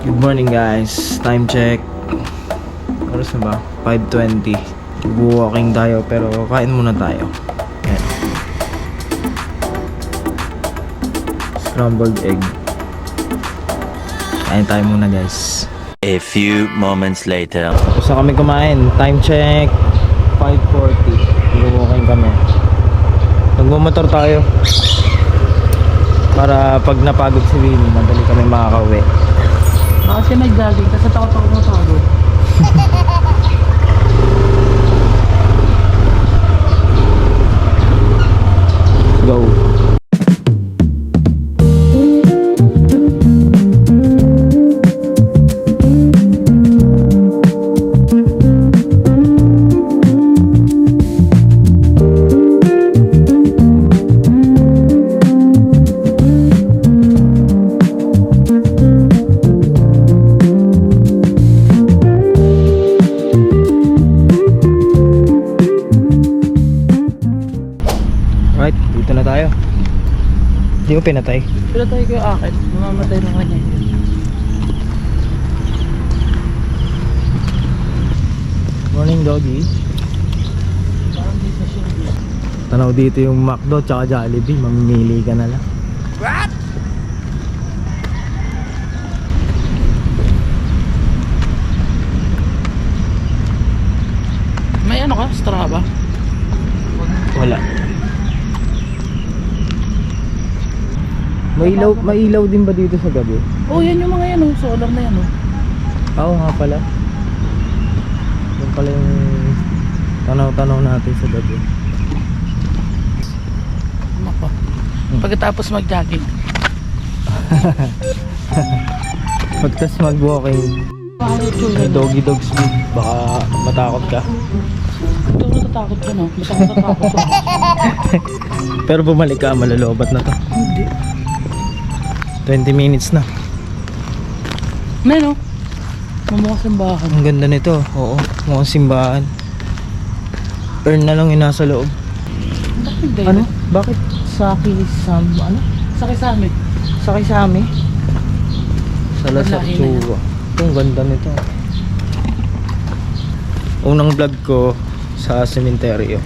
Good morning guys, time check. Oras na ba? 5:20. Walking tayo pero kain muna tayo. Ayan. Scrambled egg. Kain tayo muna guys. A few moments later. Tapos na kami kumain. Time check 5:40. Walking kami. Nagmumotor tayo para pag napagod si Winnie, madali kami makakauwi. Kasi may jogging, kasi takot ako matagod. Go. Right, dito na tayo. Hindi mo pinatay. Pero tayo kayo akin, mamamatay ng kanya yun. Morning doggy. Parang di sa siya. Tanaw dito yung McDo tsaka Jollibee. Mamimili ka na lang. What? May ano ka? Strava? Wala. May ilaw din ba dito sa gabi? Oh, yan yung mga yan oh. Solar na yan oh. Oo nga pala. Yung pala yung tanaw-tanaw natin sa gabi. Ano pa? Pagkatapos mag-jogging. Pagtas mag-walking, may doggy dog speed. Baka matakot ka. Ito ako natatakot ka no? Basta ako natatakot ka. Pero bumalik ka, malalobat na to. Hindi. 20 minutes na. May no? Mamukas ang bahan. Ang ganda nito. Oo, mukhang simbahan. Earn na lang yung nasa loob. Bakit hindi? Ano? Bakit? Saki Sam... Ano? Sakay sa amin. Saki Sami? Sa Lasar Walahin na yan. Chuwa. Ito, ang ganda nito. Unang vlog ko sa sementeryo.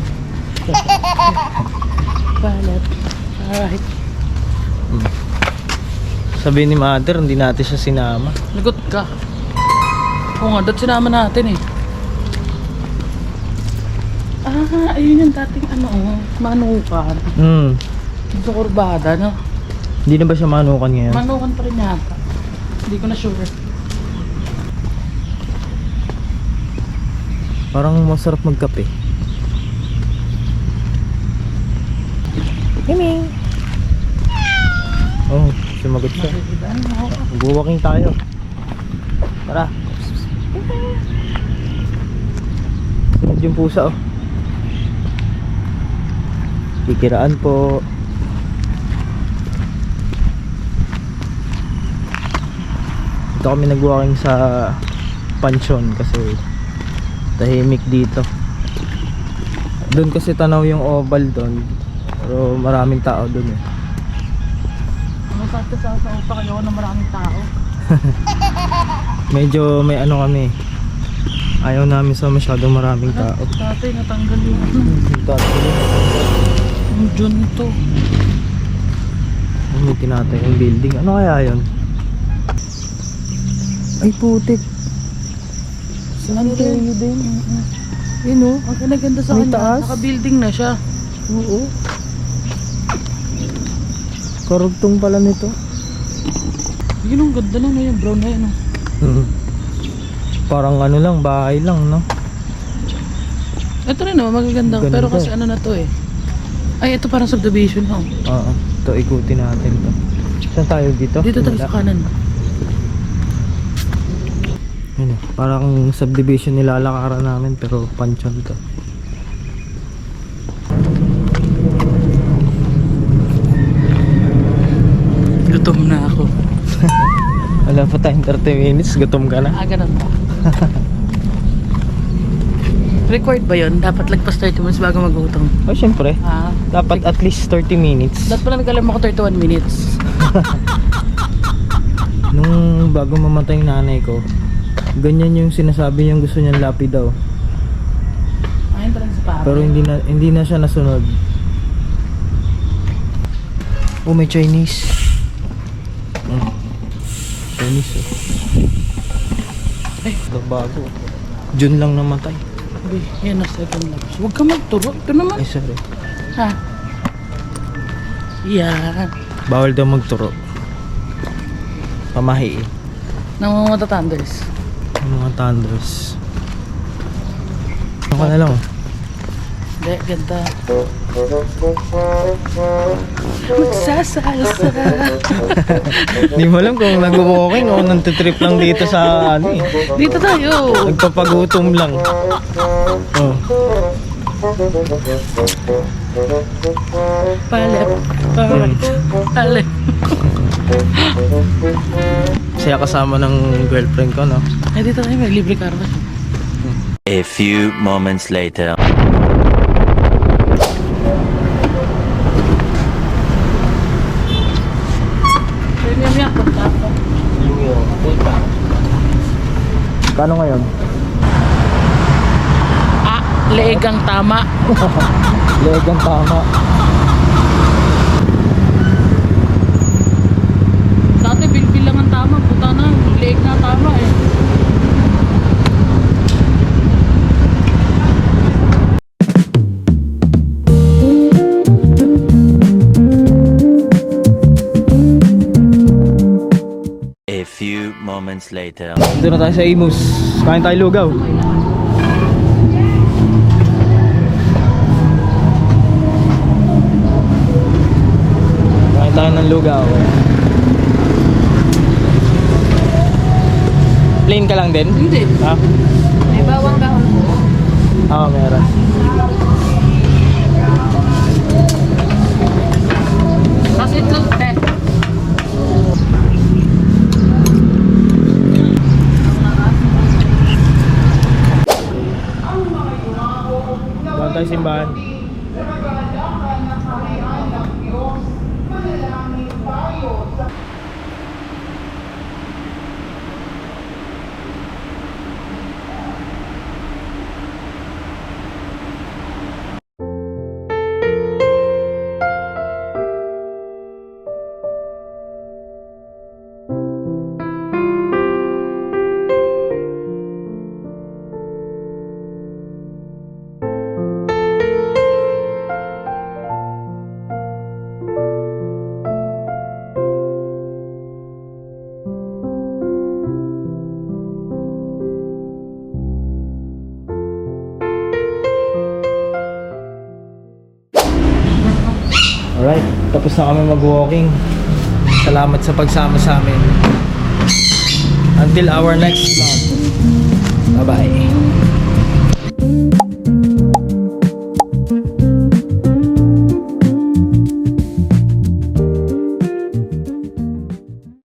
Balat. Alright. Sabi ni mother, hindi natin siya sinama. Lagot ka. Oo nga, dapat sinama natin eh. Ah, ayun yung dating ano, manukan. Sa kurbada, no? Hindi na ba siya manukan ngayon? Manukan pa rin yata. Hindi ko na sure. Parang masarap magkape. Himing! Oh, sumagot siya. Makikita mo. Mag-walking tayo. Tara. Sunod yung pusa oh. Kikiraan po. Ito kami nag-walking sa pansyon kasi tahimik dito. Doon kasi tanaw yung oval doon. Pero maraming tao doon eh. Ano sa upa kayo na maraming tao? Medyo may ano kami. Ayaw namin sa masyadong maraming tao. Tatay, natanggal yung ano. Tatlo. Yung June to. May tinatay yung building. Ano kaya yun? Ay putik. Ano Saan yun din? Yun o. Ang kinaganda sa May kanya. taas? Naka-building na siya. Oo. Karugtong pala nito. Yun ang ganda na ngayon. Brown na yun. Parang ano lang, bahay lang no? Ito rin naman magaganda. Ganda. Pero kasi ano na to eh. Ay, ito parang subdivision ho. Oo. Ito ikutin natin to. Saan tayo dito? Dito tayo Wala. sa kanan. Ano, parang subdivision nilalakaran namin pero pansyon to. Gutom na ako. Wala pa tayong 30 minutes, gutom ka na. Ah, ganun pa. Required ba yun? Dapat lagpas 30 minutes bago magutom. Oh, syempre. Ah, Dapat at least 30 minutes. dapat pala nag-alam ako 31 minutes. Nung bago mamatay yung nanay ko, ganyan yung sinasabi niyang gusto niyang lapid daw. Ayun pa rin sa pare. Pero hindi na siya nasunod. Oh, may Chinese. Chinese Ay. Ito bago. June lang namatay. Uy, yan na second lapse. Huwag ka magturo. Ito naman. Ay, sorry. Ha? Yan. Bawal daw magturo. Pamahi eh. Namamata thunders. Yung mga thunders. Ano ka na lang? Hindi, ganda. Magsasalsa. Hindi mo alam kung nag-walking o nantitrip lang dito sa ano eh. Dito tayo. Nagpapagutom lang. Oh. Palep. Alright. Palep. Saya kasama ng girlfriend ko, no? Eh, dito tayo. May libre car wash. A few moments later. Premium yan. Punta ako. Kano ngayon? Ah, leeg ang tama. Legang tama. Dati bilbil lang ang tama. Puta na. Leeg na tama eh. A few moments later. Dito na tayo sa Imus. Kain tayo lugaw. Kain tayo ng lugaw. Plain ka lang din? Hindi. Ha? May bawang kahon. Oo, meron. Tapos itlog te. Doon tayo simbahan. Alright, tapos na kami mag-walking. Salamat sa pagsama sa amin. Until our next vlog. Bye-bye.